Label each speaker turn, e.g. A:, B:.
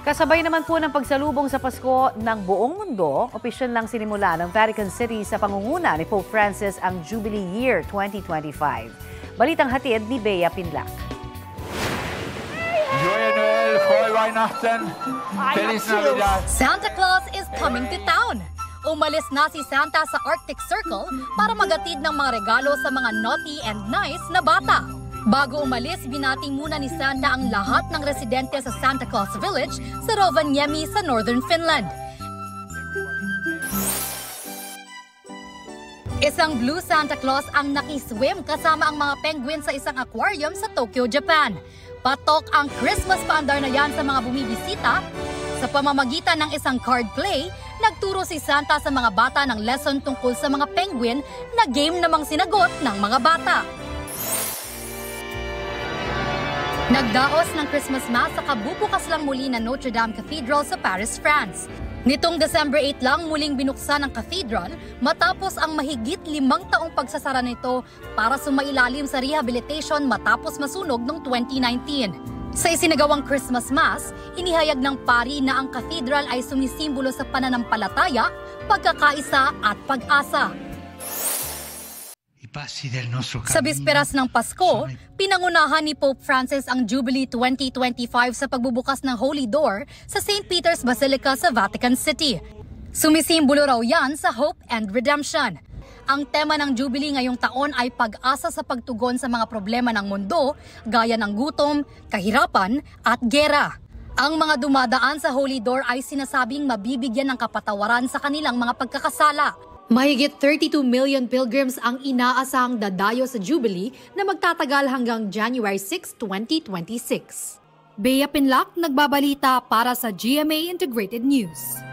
A: Kasabay naman po ng pagsalubong sa Pasko ng buong mundo, opisyal lang sinimula ng Vatican City sa pangunguna ni Pope Francis ang Jubilee Year 2025. Balitang hatid ni Bea Pinlac.
B: Joyeux Noel, Frohe Weihnachten, Feliz Navidad.
C: Santa Claus is coming to town. Umalis na si Santa sa Arctic Circle para magatid ng mga regalo sa mga naughty and nice na bata. Bago umalis, binati muna ni Santa ang lahat ng residente sa Santa Claus Village sa Rovaniemi sa Northern Finland. Isang blue Santa Claus ang nakiswim kasama ang mga penguin sa isang aquarium sa Tokyo, Japan. Patok ang Christmas paandar na yan sa mga bumibisita. Sa pamamagitan ng isang card play, nagturo si Santa sa mga bata ng lesson tungkol sa mga penguin na game namang sinagot ng mga bata. Nagdaos ng Christmas Mass sa kabubukas lang muli na Notre Dame Cathedral sa Paris, France. Nitong December 8 lang muling binuksan ang cathedral matapos ang mahigit 5 taong pagsasara nito para sumailalim sa rehabilitation matapos masunog noong 2019. Sa isinagawang Christmas Mass, inihayag ng pari na ang cathedral ay sumisimbolo sa pananampalataya, pagkakaisa at pag-asa. Sa bisperas ng Pasko, pinangunahan ni Pope Francis ang Jubilee 2025 sa pagbubukas ng Holy Door sa St. Peter's Basilica sa Vatican City. Sumisimbolo raw yan sa hope and redemption. Ang tema ng Jubilee ngayong taon ay pag-asa sa pagtugon sa mga problema ng mundo gaya ng gutom, kahirapan at gera. Ang mga dumadaan sa Holy Door ay sinasabing mabibigyan ng kapatawaran sa kanilang mga pagkakasala. Mahigit 32 million pilgrims ang inaasahang dadayo sa Jubilee na magtatagal hanggang January 6, 2026. Bea Pinlac, nagbabalita para sa GMA Integrated News.